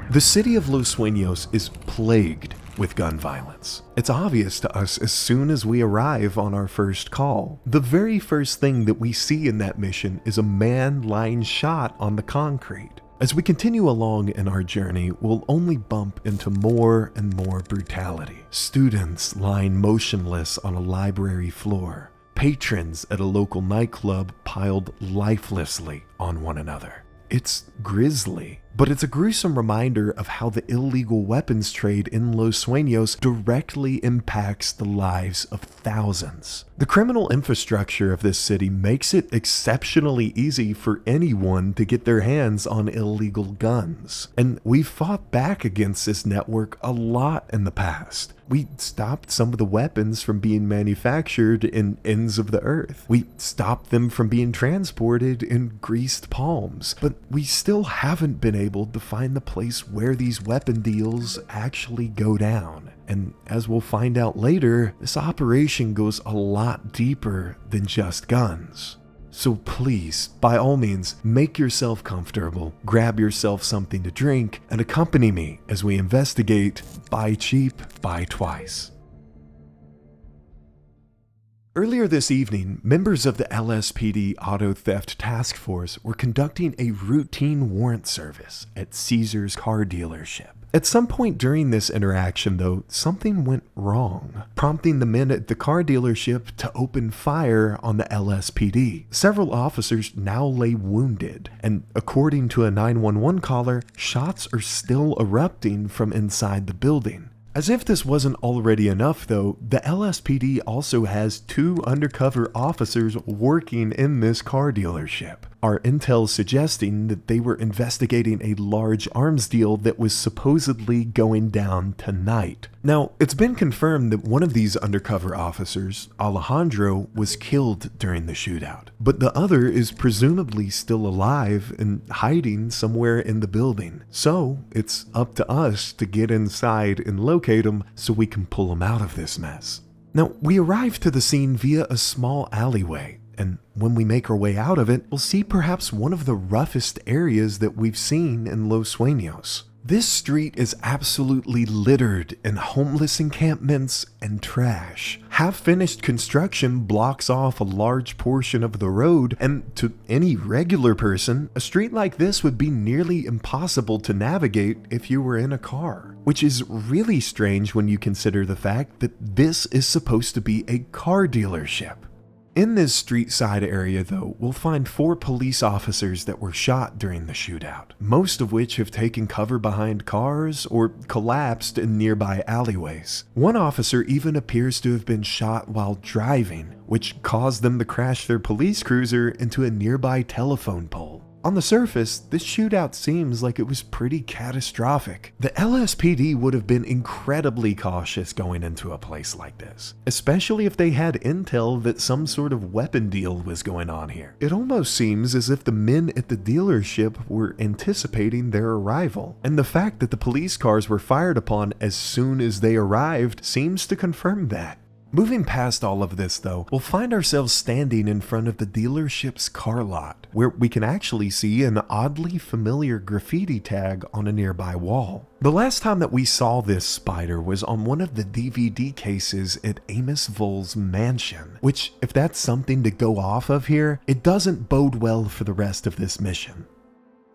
The city of Los Suenos is plagued with gun violence. It's obvious to us as soon as we arrive on our first call. The very first thing that we see in that mission is a man lying shot on the concrete. As we continue along in our journey, we'll only bump into more and more brutality. Students lying motionless on a library floor. Patrons at a local nightclub piled lifelessly on one another. It's grisly, but it's a gruesome reminder of how the illegal weapons trade in Los Suenos directly impacts the lives of thousands. The criminal infrastructure of this city makes it exceptionally easy for anyone to get their hands on illegal guns, and we've fought back against this network a lot in the past. We stopped some of the weapons from being manufactured in ends of the earth. We stopped them from being transported in greased palms, but we still haven't been able to find the place where these weapon deals actually go down. And as we'll find out later, this operation goes a lot deeper than just guns. So please, by all means, make yourself comfortable, grab yourself something to drink, and accompany me as we investigate Buy Cheap, Buy Twice. Earlier this evening, members of the LSPD Auto Theft Task Force were conducting a routine warrant service at Caesar's car dealership. At some point during this interaction, though, something went wrong, prompting the men at the car dealership to open fire on the LSPD. Several officers now lay wounded, and according to a 911 caller, shots are still erupting from inside the building. As if this wasn't already enough, though, the LSPD also has 2 undercover officers working in this car dealership. Our intel suggesting that they were investigating a large arms deal that was supposedly going down tonight. Now, it's been confirmed that one of these undercover officers, Alejandro, was killed during the shootout, but the other is presumably still alive and hiding somewhere in the building. So, it's up to us to get inside and locate him so we can pull him out of this mess. Now, we arrive to the scene via a small alleyway, and when we make our way out of it, we'll see perhaps one of the roughest areas that we've seen in Los Suenos. This street is absolutely littered in homeless encampments and trash. Half-finished construction blocks off a large portion of the road, and to any regular person, a street like this would be nearly impossible to navigate if you were in a car. Which is really strange when you consider the fact that this is supposed to be a car dealership. In this street side area, though, we'll find 4 police officers that were shot during the shootout, most of which have taken cover behind cars or collapsed in nearby alleyways. One officer even appears to have been shot while driving, which caused them to crash their police cruiser into a nearby telephone pole. On the surface, this shootout seems like it was pretty catastrophic. The LSPD would have been incredibly cautious going into a place like this, especially if they had intel that some sort of weapon deal was going on here. It almost seems as if the men at the dealership were anticipating their arrival, and the fact that the police cars were fired upon as soon as they arrived seems to confirm that. Moving past all of this, though, we'll find ourselves standing in front of the dealership's car lot, where we can actually see an oddly familiar graffiti tag on a nearby wall. The last time that we saw this spider was on one of the DVD cases at Amos Vol's mansion, which, if that's something to go off of here, it doesn't bode well for the rest of this mission.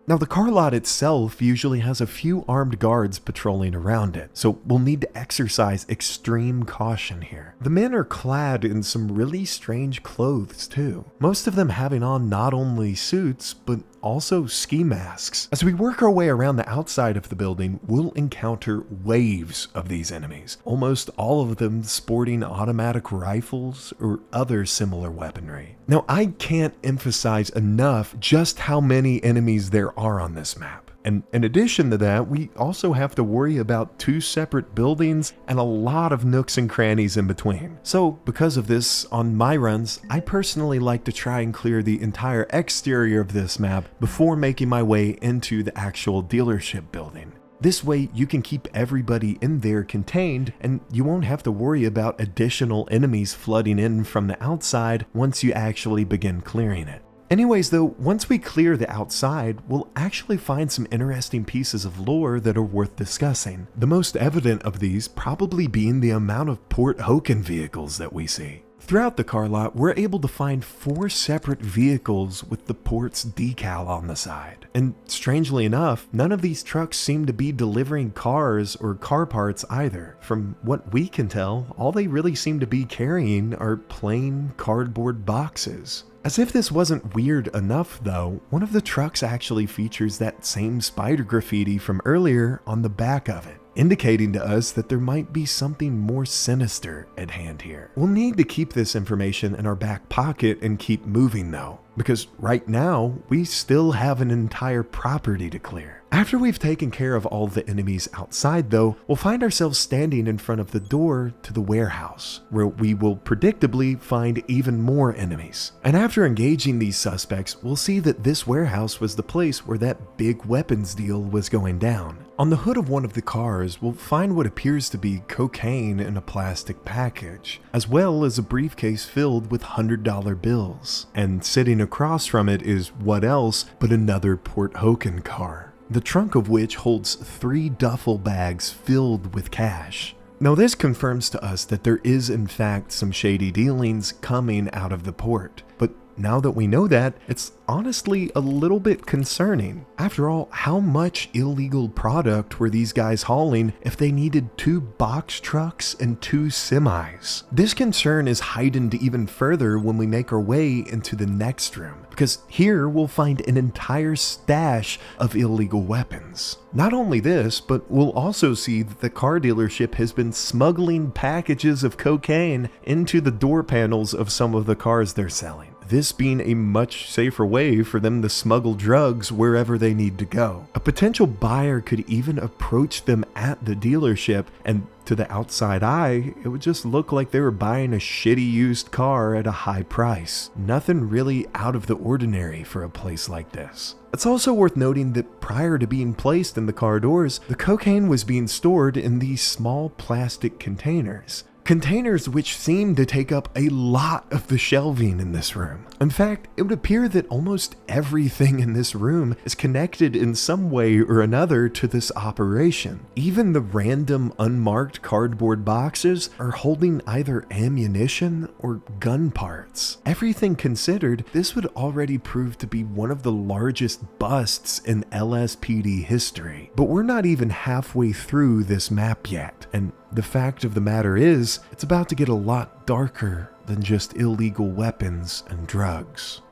Now, the car lot itself usually has a few armed guards patrolling around it, so we'll need to exercise extreme caution here. The men are clad in some really strange clothes too, most of them having on not only suits, but also ski masks. As we work our way around the outside of the building, we'll encounter waves of these enemies, almost all of them sporting automatic rifles or other similar weaponry. Now, I can't emphasize enough just how many enemies there are on this map. And in addition to that, we also have to worry about 2 separate buildings and a lot of nooks and crannies in between. So because of this, on my runs, I personally like to try and clear the entire exterior of this map before making my way into the actual dealership building. This way, you can keep everybody in there contained, and you won't have to worry about additional enemies flooding in from the outside once you actually begin clearing it. Anyways though, once we clear the outside, we'll actually find some interesting pieces of lore that are worth discussing. The most evident of these probably being the amount of Port Hoken vehicles that we see. Throughout the car lot, we're able to find 4 separate vehicles with the port's decal on the side. And strangely enough, none of these trucks seem to be delivering cars or car parts either. From what we can tell, all they really seem to be carrying are plain cardboard boxes. As if this wasn't weird enough though, one of the trucks actually features that same spider graffiti from earlier on the back of it, indicating to us that there might be something more sinister at hand here. We'll need to keep this information in our back pocket and keep moving though, because right now we still have an entire property to clear. After we've taken care of all the enemies outside though, we'll find ourselves standing in front of the door to the warehouse, where we will predictably find even more enemies. And after engaging these suspects, we'll see that this warehouse was the place where that big weapons deal was going down. On the hood of one of the cars, we'll find what appears to be cocaine in a plastic package, as well as a briefcase filled with $100 bills. And sitting across from it is what else but another Port Hoken car, the trunk of which holds 3 duffel bags filled with cash. Now this confirms to us that there is in fact some shady dealings coming out of the port, but now that we know that, it's honestly a little bit concerning. After all, how much illegal product were these guys hauling if they needed 2 box trucks and 2 semis? This concern is heightened even further when we make our way into the next room, because here we'll find an entire stash of illegal weapons. Not only this, but we'll also see that the car dealership has been smuggling packages of cocaine into the door panels of some of the cars they're selling. This being a much safer way for them to smuggle drugs wherever they need to go. A potential buyer could even approach them at the dealership, and to the outside eye, it would just look like they were buying a shitty used car at a high price. Nothing really out of the ordinary for a place like this. It's also worth noting that prior to being placed in the car doors, the cocaine was being stored in these small plastic containers. Containers which seem to take up a lot of the shelving in this room. In fact, it would appear that almost everything in this room is connected in some way or another to this operation. Even the random unmarked cardboard boxes are holding either ammunition or gun parts. Everything considered, this would already prove to be one of the largest busts in LSPD history. But we're not even halfway through this map yet, and the fact of the matter is, it's about to get a lot darker than just illegal weapons and drugs.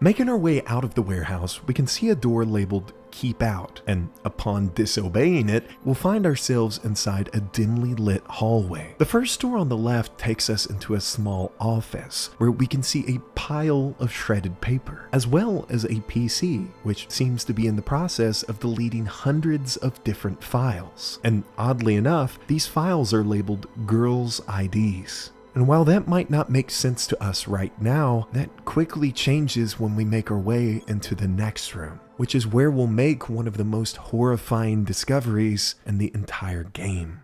Making our way out of the warehouse, we can see a door labeled Keep Out, and upon disobeying it, we'll find ourselves inside a dimly lit hallway. The first door on the left takes us into a small office, where we can see a pile of shredded paper, as well as a PC, which seems to be in the process of deleting hundreds of different files. And oddly enough, these files are labeled Girls' IDs. And while that might not make sense to us right now, that quickly changes when we make our way into the next room, which is where we'll make one of the most horrifying discoveries in the entire game.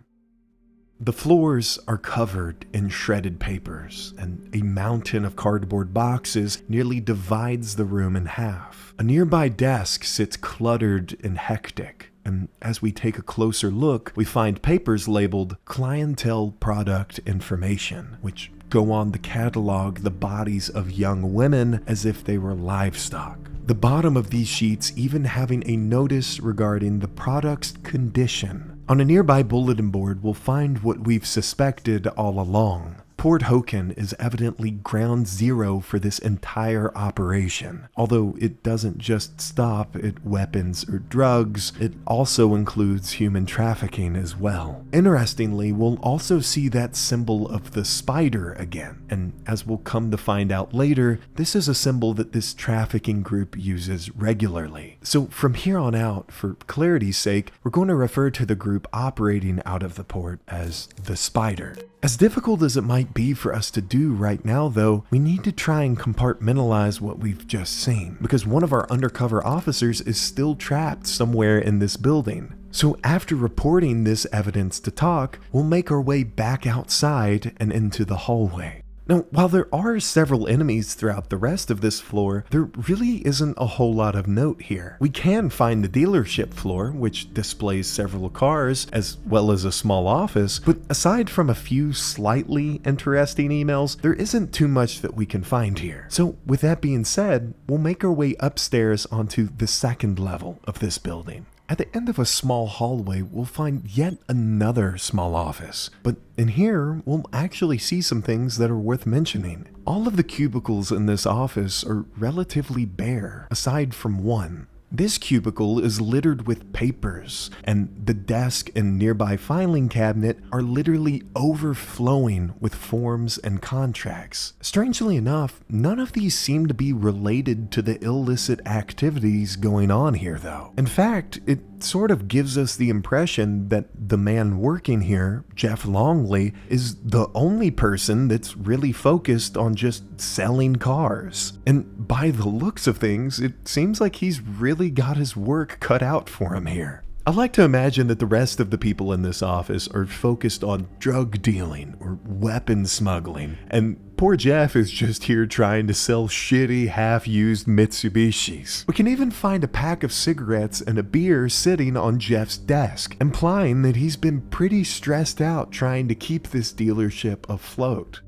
The floors are covered in shredded papers, and a mountain of cardboard boxes nearly divides the room in half. A nearby desk sits cluttered and hectic, and as we take a closer look, we find papers labeled Clientele Product Information, which go on to catalog the bodies of young women as if they were livestock. The bottom of these sheets even having a notice regarding the product's condition. On a nearby bulletin board, we'll find what we've suspected all along. Port Hoken is evidently ground zero for this entire operation. Although it doesn't just stop at weapons or drugs, it also includes human trafficking as well. Interestingly, we'll also see that symbol of the spider again, and as we'll come to find out later, this is a symbol that this trafficking group uses regularly. So from here on out, for clarity's sake, we're going to refer to the group operating out of the port as the Spider. As difficult as it might be for us to do right now though, we need to try and compartmentalize what we've just seen, because one of our undercover officers is still trapped somewhere in this building. So after reporting this evidence to TALK, we'll make our way back outside and into the hallway. Now, while there are several enemies throughout the rest of this floor, there really isn't a whole lot of note here. We can find the dealership floor, which displays several cars, as well as a small office, but aside from a few slightly interesting emails, there isn't too much that we can find here. So with that being said, we'll make our way upstairs onto the second level of this building. At the end of a small hallway, we'll find yet another small office, but in here, we'll actually see some things that are worth mentioning. All of the cubicles in this office are relatively bare, aside from one. This cubicle is littered with papers, and the desk and nearby filing cabinet are literally overflowing with forms and contracts. Strangely enough, none of these seem to be related to the illicit activities going on here, though. In fact, it sort of gives us the impression that the man working here, Jeff Longley, is the only person that's really focused on just selling cars. And by the looks of things, it seems like he's really got his work cut out for him here. I like to imagine that the rest of the people in this office are focused on drug dealing or weapon smuggling, and poor Jeff is just here trying to sell shitty, half-used Mitsubishis. We can even find a pack of cigarettes and a beer sitting on Jeff's desk, implying that he's been pretty stressed out trying to keep this dealership afloat.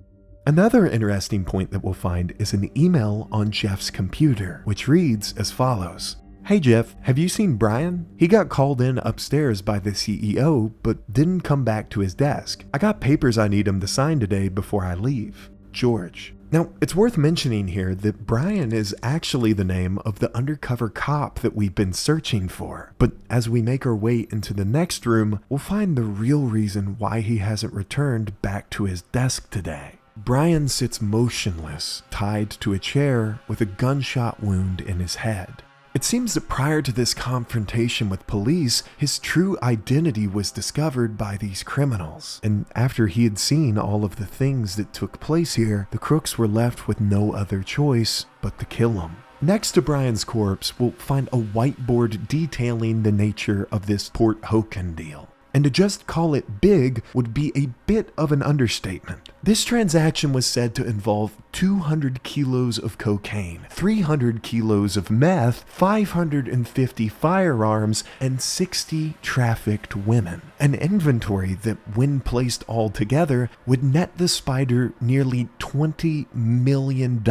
Another interesting point that we'll find is an email on Jeff's computer, which reads as follows. Hey Jeff, have you seen Brian? He got called in upstairs by the CEO, but didn't come back to his desk. I got papers I need him to sign today before I leave. George. Now, it's worth mentioning here that Brian is actually the name of the undercover cop that we've been searching for. But as we make our way into the next room, we'll find the real reason why he hasn't returned back to his desk today. Brian sits motionless, tied to a chair with a gunshot wound in his head. It seems that prior to this confrontation with police, his true identity was discovered by these criminals. And after he had seen all of the things that took place here, the crooks were left with no other choice but to kill him. Next to Brian's corpse, we'll find a whiteboard detailing the nature of this Port Hoken deal. And to just call it big would be a bit of an understatement. This transaction was said to involve 200 kilos of cocaine, 300 kilos of meth, 550 firearms, and 60 trafficked women. An inventory that, when placed all together, would net the Spider nearly $20 million.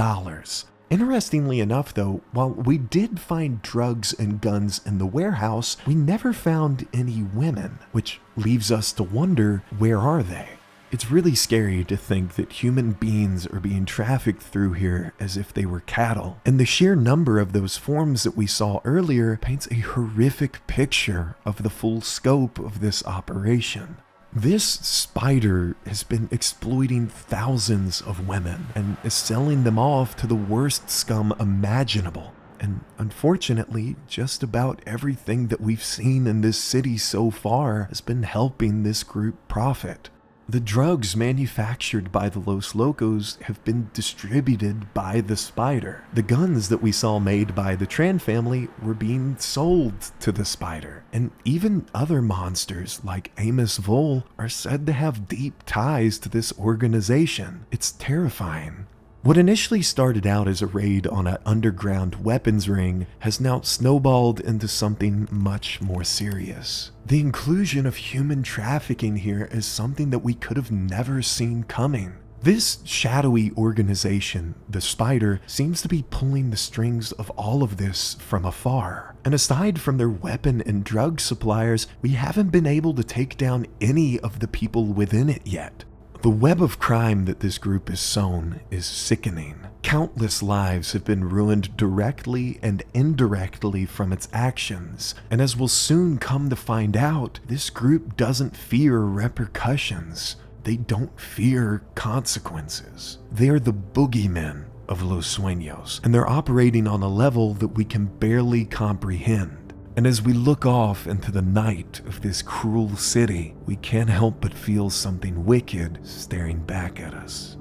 Interestingly enough though, while we did find drugs and guns in the warehouse, we never found any women, which leaves us to wonder, where are they? It's really scary to think that human beings are being trafficked through here as if they were cattle, and the sheer number of those forms that we saw earlier paints a horrific picture of the full scope of this operation. This spider has been exploiting thousands of women and is selling them off to the worst scum imaginable. And unfortunately, just about everything that we've seen in this city so far has been helping this group profit. The drugs manufactured by the Los Locos have been distributed by the Spider. The guns that we saw made by the Tran family were being sold to the Spider. And even other monsters like Amos Vole are said to have deep ties to this organization. It's terrifying. What initially started out as a raid on an underground weapons ring has now snowballed into something much more serious. The inclusion of human trafficking here is something that we could have never seen coming. This shadowy organization, the Spider, seems to be pulling the strings of all of this from afar. And aside from their weapon and drug suppliers, we haven't been able to take down any of the people within it yet. The web of crime that this group has sown is sickening. Countless lives have been ruined directly and indirectly from its actions, and as we'll soon come to find out, this group doesn't fear repercussions. They don't fear consequences. They are the boogeymen of Los Suenos, and they're operating on a level that we can barely comprehend. And as we look off into the night of this cruel city, we can't help but feel something wicked staring back at us.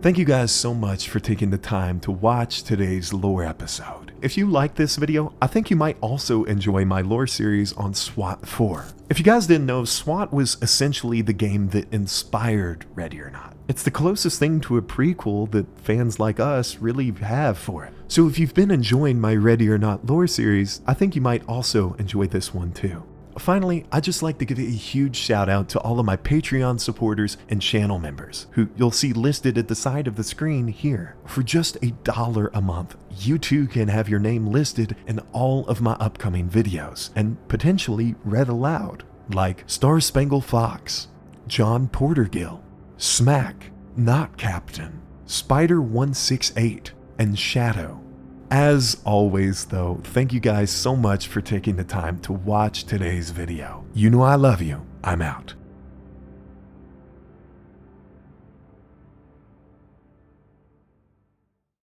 Thank you guys so much for taking the time to watch today's lore episode. If you like this video, I think you might also enjoy my lore series on SWAT 4. If you guys didn't know, SWAT was essentially the game that inspired Ready or Not. It's the closest thing to a prequel that fans like us really have for it. So if you've been enjoying my Ready or Not lore series, I think you might also enjoy this one too. Finally, I'd just like to give a huge shout out to all of my Patreon supporters and channel members, who you'll see listed at the side of the screen here. For just $1 a month, you too can have your name listed in all of my upcoming videos, and potentially read aloud, like Star Spangled Fox, John Portergill, Smack, Not Captain, Spider168, and Shadow. As always though, thank you guys so much for taking the time to watch today's video. You know I love you. I'm out.